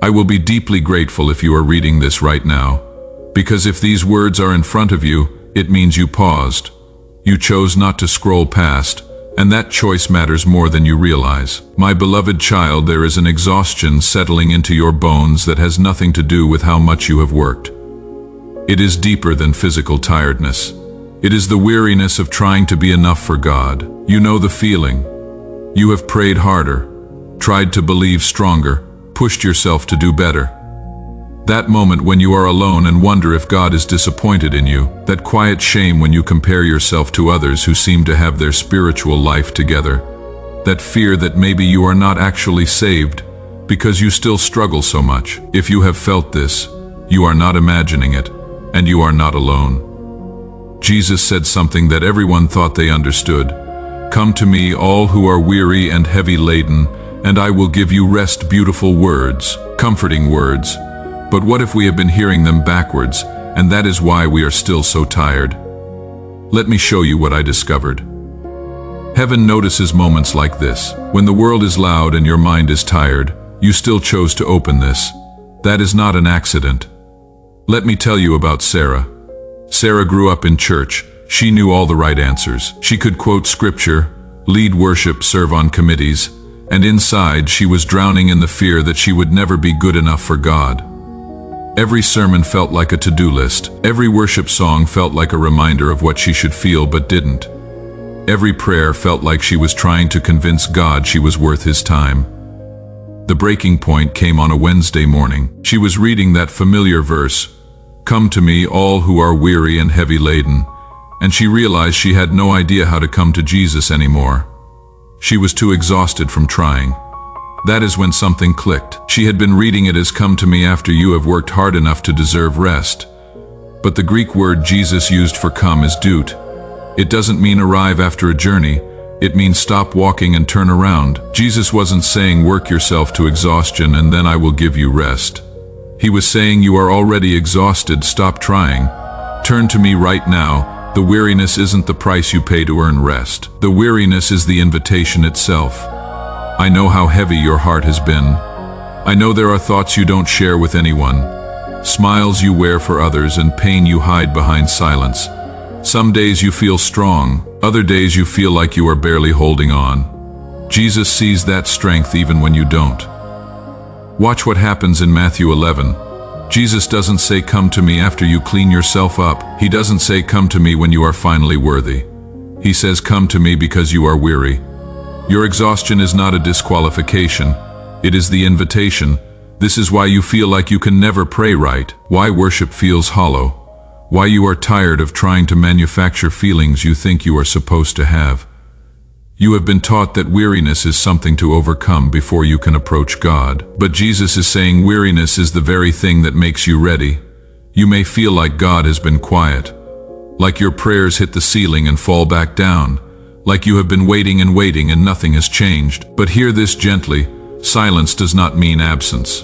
I will be deeply grateful if you are reading this right now, because if these words are in front of you, it means you paused. You chose not to scroll past, and that choice matters more than you realize. My beloved child, there is an exhaustion settling into your bones that has nothing to do with how much you have worked. It is deeper than physical tiredness. It is the weariness of trying to be enough for God. You know the feeling. You have prayed harder, tried to believe stronger, pushed yourself to do better. That moment when you are alone and wonder if God is disappointed in you, that quiet shame when you compare yourself to others who seem to have their spiritual life together, that fear that maybe you are not actually saved because you still struggle so much. If you have felt this, you are not imagining it, and you are not alone. Jesus said something that everyone thought they understood. Come to me, all who are weary and heavy laden, and I will give you rest. Beautiful words, comforting words. But what if we have been hearing them backwards, and that is why we are still so tired? Let me show you what I discovered. Heaven notices moments like this. When the world is loud and your mind is tired, you still chose to open this. That is not an accident. Let me tell you about Sarah. Sarah grew up in church. She knew all the right answers. She could quote scripture, lead worship, serve on committees, and inside she was drowning in the fear that she would never be good enough for God. Every sermon felt like a to-do list. Every worship song felt like a reminder of what she should feel but didn't. Every prayer felt like she was trying to convince God she was worth His time. The breaking point came on a Wednesday morning. She was reading that familiar verse, "Come to me, all who are weary and heavy laden," and she realized she had no idea how to come to Jesus anymore. She was too exhausted from trying. That is when something clicked. She had been reading it as "come to me after you have worked hard enough to deserve rest." But the Greek word Jesus used for come is dout. It doesn't mean arrive after a journey. It means stop walking and turn around. Jesus wasn't saying work yourself to exhaustion and then I will give you rest. He was saying you are already exhausted, stop trying. Turn to me right now. The weariness isn't the price you pay to earn rest. The weariness is the invitation itself. I know how heavy your heart has been. I know there are thoughts you don't share with anyone, smiles you wear for others, and pain you hide behind silence. Some days you feel strong, other days you feel like you are barely holding on. Jesus sees that strength even when you don't. Watch what happens in Matthew 11. Jesus doesn't say come to me after you clean yourself up. He doesn't say come to me when you are finally worthy. He says come to me because you are weary. Your exhaustion is not a disqualification. It is the invitation. This is why you feel like you can never pray right, why worship feels hollow, why you are tired of trying to manufacture feelings you think you are supposed to have. You have been taught that weariness is something to overcome before you can approach God. But Jesus is saying weariness is the very thing that makes you ready. You may feel like God has been quiet, like your prayers hit the ceiling and fall back down, like you have been waiting and nothing has changed. But hear this gently, silence does not mean absence.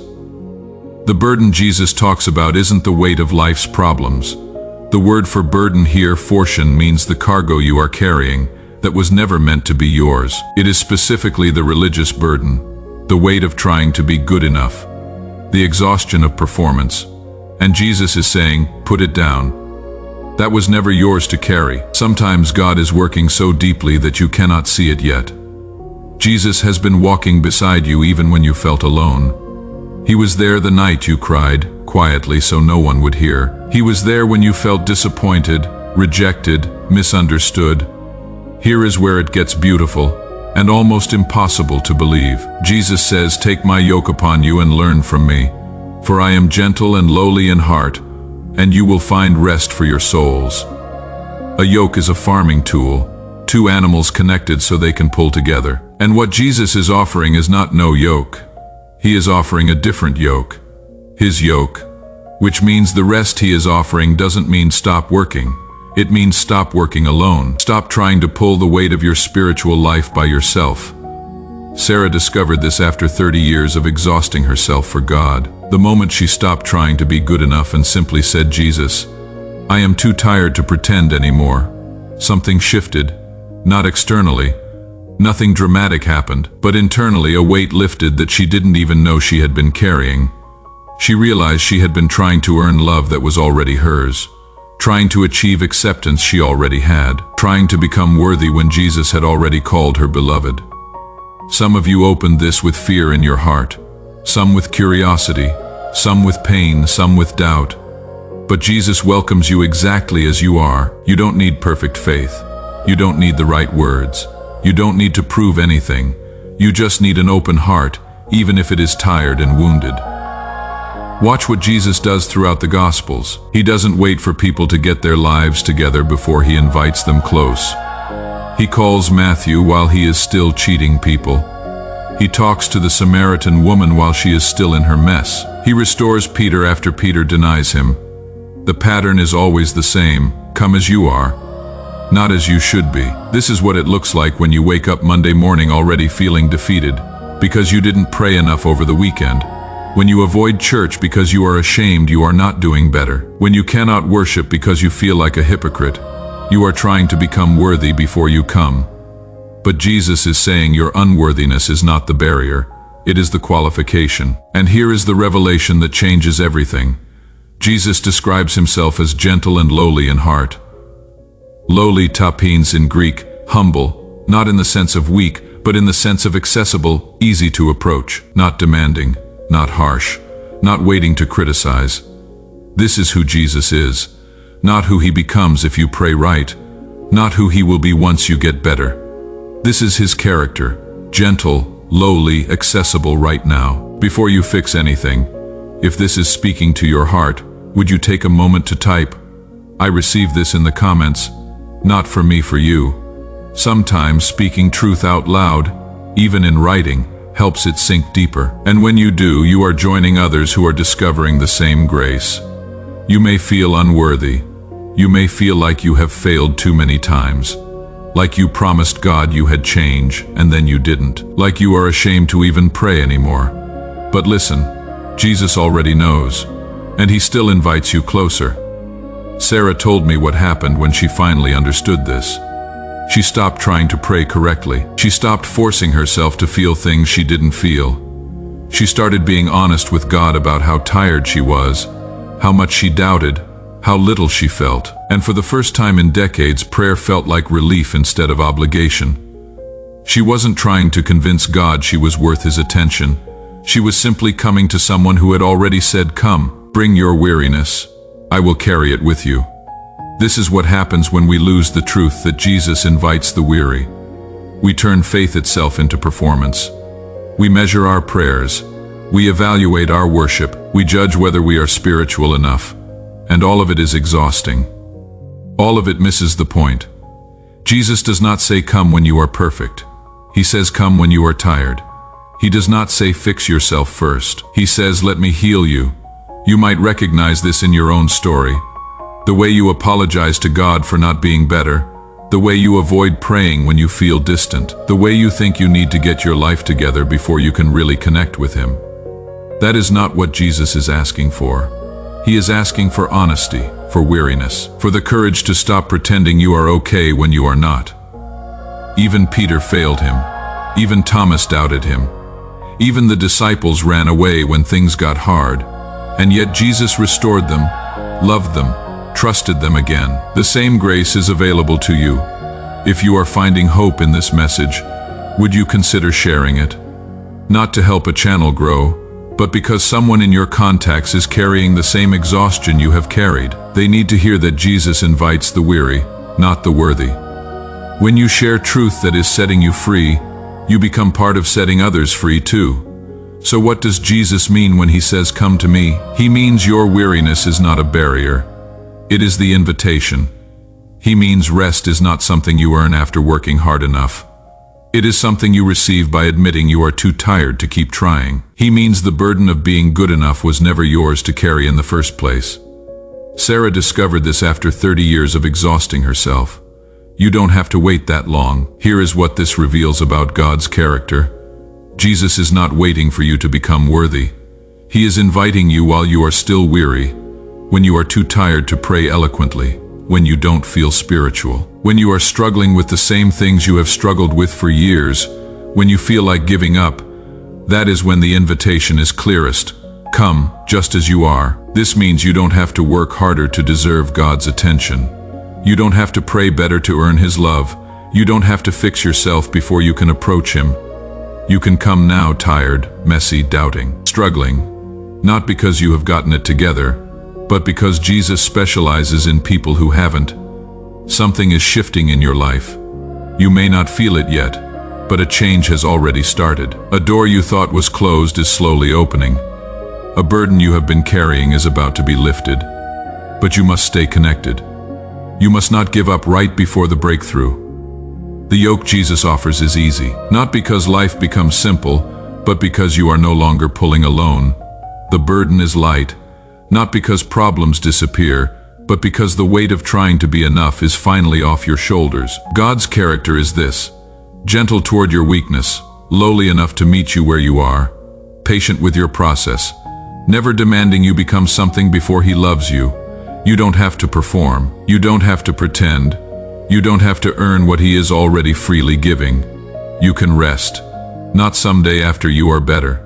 The burden Jesus talks about isn't the weight of life's problems. The word for burden here, fortune, means the cargo you are carrying that was never meant to be yours. It is specifically the religious burden, the weight of trying to be good enough, the exhaustion of performance. And Jesus is saying, put it down. That was never yours to carry. Sometimes God is working so deeply that you cannot see it yet. Jesus has been walking beside you even when you felt alone. He was there the night you cried, quietly so no one would hear. He was there when you felt disappointed, rejected, misunderstood. Here is where it gets beautiful and almost impossible to believe. Jesus says, take my yoke upon you and learn from me, for I am gentle and lowly in heart, and you will find rest for your souls. A yoke is a farming tool, two animals connected so they can pull together. And what Jesus is offering is not no yoke. He is offering a different yoke, His yoke, which means the rest He is offering doesn't mean stop working. It means stop working alone. Stop trying to pull the weight of your spiritual life by yourself. Sarah discovered this after 30 years of exhausting herself for God. The moment she stopped trying to be good enough and simply said, Jesus, I am too tired to pretend anymore. Something shifted, not externally. Nothing dramatic happened, but internally a weight lifted that she didn't even know she had been carrying. She realized she had been trying to earn love that was already hers, trying to achieve acceptance she already had, trying to become worthy when Jesus had already called her beloved. Some of you opened this with fear in your heart, some with curiosity, some with pain, some with doubt. But Jesus welcomes you exactly as you are. You don't need perfect faith. You don't need the right words. You don't need to prove anything. You just need an open heart, even if it is tired and wounded. Watch what Jesus does throughout the Gospels. He doesn't wait for people to get their lives together before he invites them close. He calls Matthew while he is still cheating people. He talks to the Samaritan woman while she is still in her mess. He restores Peter after Peter denies him. The pattern is always the same. Come as you are, not as you should be. This is what it looks like when you wake up Monday morning already feeling defeated because you didn't pray enough over the weekend. When you avoid church because you are ashamed you are not doing better. When you cannot worship because you feel like a hypocrite. You are trying to become worthy before you come. But Jesus is saying your unworthiness is not the barrier. It is the qualification. And here is the revelation that changes everything. Jesus describes himself as gentle and lowly in heart. Lowly tapines in Greek, humble, not in the sense of weak, but in the sense of accessible, easy to approach, not demanding, not harsh, not waiting to criticize. This is who Jesus is, not who he becomes if you pray right, not who he will be once you get better. This is his character, gentle, lowly, accessible right now. Before you fix anything, if this is speaking to your heart, would you take a moment to type, "I receive this" in the comments, not for me, for you. Sometimes speaking truth out loud, even in writing, helps it sink deeper. And when you do, you are joining others who are discovering the same grace. You may feel unworthy. You may feel like you have failed too many times. Like you promised God you had change, and then you didn't. Like you are ashamed to even pray anymore. But listen, Jesus already knows, and he still invites you closer. Sarah told me what happened when she finally understood this. She stopped trying to pray correctly. She stopped forcing herself to feel things she didn't feel. She started being honest with God about how tired she was, how much she doubted, how little she felt. And for the first time in decades, prayer felt like relief instead of obligation. She wasn't trying to convince God she was worth his attention. She was simply coming to someone who had already said, "Come, bring your weariness. I will carry it with you." This is what happens when we lose the truth that Jesus invites the weary. We turn faith itself into performance. We measure our prayers. We evaluate our worship. We judge whether we are spiritual enough. And all of it is exhausting. All of it misses the point. Jesus does not say come when you are perfect. He says come when you are tired. He does not say fix yourself first. He says let me heal you. You might recognize this in your own story. The way you apologize to God for not being better, the way you avoid praying when you feel distant, the way you think you need to get your life together before you can really connect with him. That is not what Jesus is asking for. He is asking for honesty, for weariness, for the courage to stop pretending you are okay when you are not. Even Peter failed him. Even Thomas doubted him. Even the disciples ran away when things got hard. And yet Jesus restored them, loved them, trusted them again. The same grace is available to you. If you are finding hope in this message, would you consider sharing it? Not to help a channel grow, but because someone in your contacts is carrying the same exhaustion you have carried. They need to hear that Jesus invites the weary, not the worthy. When you share truth that is setting you free, you become part of setting others free too. So what does Jesus mean when he says, "Come to me"? He means your weariness is not a barrier. It is the invitation. He means rest is not something you earn after working hard enough. It is something you receive by admitting you are too tired to keep trying. He means the burden of being good enough was never yours to carry in the first place. Sarah discovered this after 30 years of exhausting herself. You don't have to wait that long. Here is what this reveals about God's character. Jesus is not waiting for you to become worthy. He is inviting you while you are still weary, when you are too tired to pray eloquently, when you don't feel spiritual, when you are struggling with the same things you have struggled with for years, when you feel like giving up. That is when the invitation is clearest. Come, just as you are. This means you don't have to work harder to deserve God's attention. You don't have to pray better to earn His love. You don't have to fix yourself before you can approach Him. You can come now tired, messy, doubting, struggling, not because you have gotten it together, but because Jesus specializes in people who haven't. Something is shifting in your life. You may not feel it yet, but a change has already started. A door you thought was closed is slowly opening. A burden you have been carrying is about to be lifted. But you must stay connected. You must not give up right before the breakthrough. The yoke Jesus offers is easy, not because life becomes simple, but because you are no longer pulling alone. The burden is light, not because problems disappear, but because the weight of trying to be enough is finally off your shoulders. God's character is this: gentle toward your weakness, lowly enough to meet you where you are, patient with your process, never demanding you become something before He loves you. You don't have to perform. You don't have to pretend. You don't have to earn what He is already freely giving. You can rest, not someday after you are better.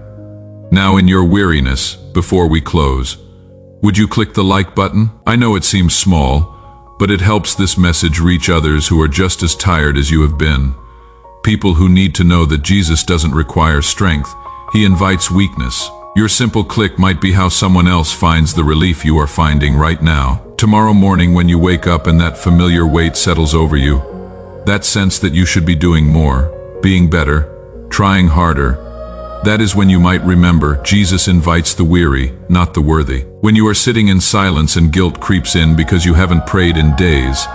Now in your weariness, before we close, would you click the like button? I know it seems small, but it helps this message reach others who are just as tired as you have been. People who need to know that Jesus doesn't require strength. He invites weakness. Your simple click might be how someone else finds the relief you are finding right now. Tomorrow morning when you wake up and that familiar weight settles over you, that sense that you should be doing more, being better, trying harder, that is when you might remember Jesus invites the weary, not the worthy. When you are sitting in silence and guilt creeps in because you haven't prayed in days,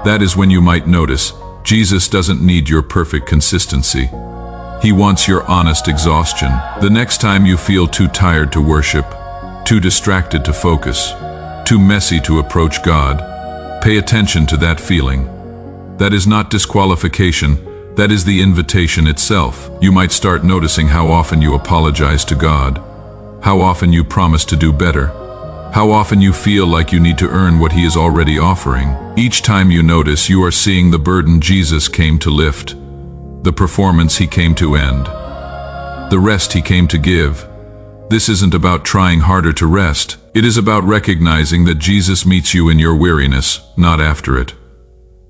that is when you might notice Jesus doesn't need your perfect consistency. He wants your honest exhaustion. The next time you feel too tired to worship, too distracted to focus, too messy to approach God, pay attention to that feeling. That is not disqualification, that is the invitation itself. You might start noticing how often you apologize to God, how often you promise to do better, how often you feel like you need to earn what He is already offering. Each time you notice, you are seeing the burden Jesus came to lift, the performance He came to end, the rest He came to give. This isn't about trying harder to rest. It is about recognizing that Jesus meets you in your weariness, not after it.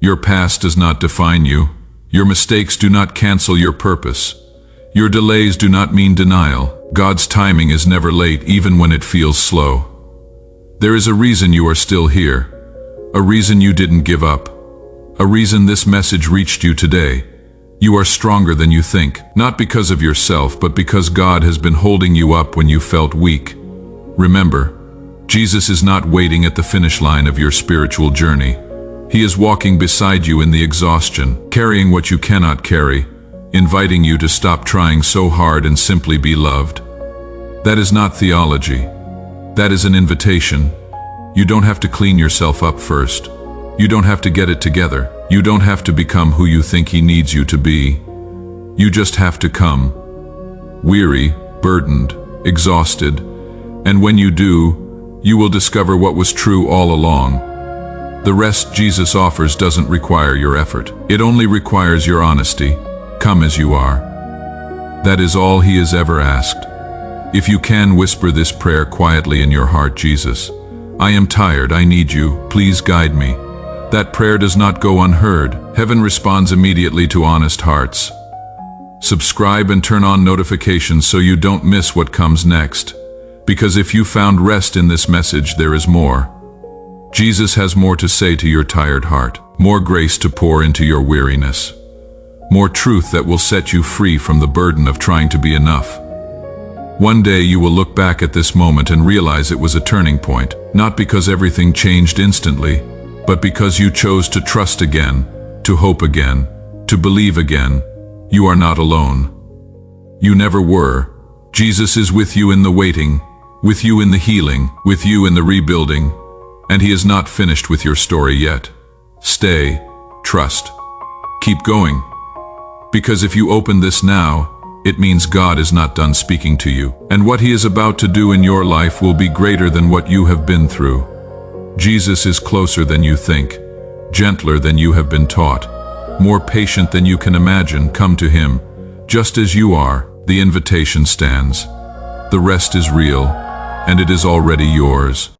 Your past does not define you. Your mistakes do not cancel your purpose. Your delays do not mean denial. God's timing is never late, even when it feels slow. There is a reason you are still here, a reason you didn't give up, a reason this message reached you today. You are stronger than you think, not because of yourself, but because God has been holding you up when you felt weak. Remember, Jesus is not waiting at the finish line of your spiritual journey. He is walking beside you in the exhaustion, carrying what you cannot carry, inviting you to stop trying so hard and simply be loved. That is not theology. That is an invitation. You don't have to clean yourself up first. You don't have to get it together. You don't have to become who you think He needs you to be. You just have to come, weary, burdened, exhausted, and when you do, you will discover what was true all along. The rest Jesus offers doesn't require your effort. It only requires your honesty. Come as you are. That is all He has ever asked. If you can, whisper this prayer quietly in your heart: Jesus, I am tired, I need you, please guide me. That prayer does not go unheard. Heaven responds immediately to honest hearts. Subscribe and turn on notifications so you don't miss what comes next. Because if you found rest in this message, there is more. Jesus has more to say to your tired heart, more grace to pour into your weariness, more truth that will set you free from the burden of trying to be enough. One day you will look back at this moment and realize it was a turning point, not because everything changed instantly, but because you chose to trust again, to hope again, to believe again. You are not alone. You never were. Jesus is with you in the waiting, with you in the healing, with you in the rebuilding, and He is not finished with your story yet. Stay, trust, keep going. Because if you open this now, it means God is not done speaking to you, and what He is about to do in your life will be greater than what you have been through. Jesus is closer than you think, gentler than you have been taught, more patient than you can imagine. Come to Him, just as you are. The invitation stands. The rest is real. and it is already yours.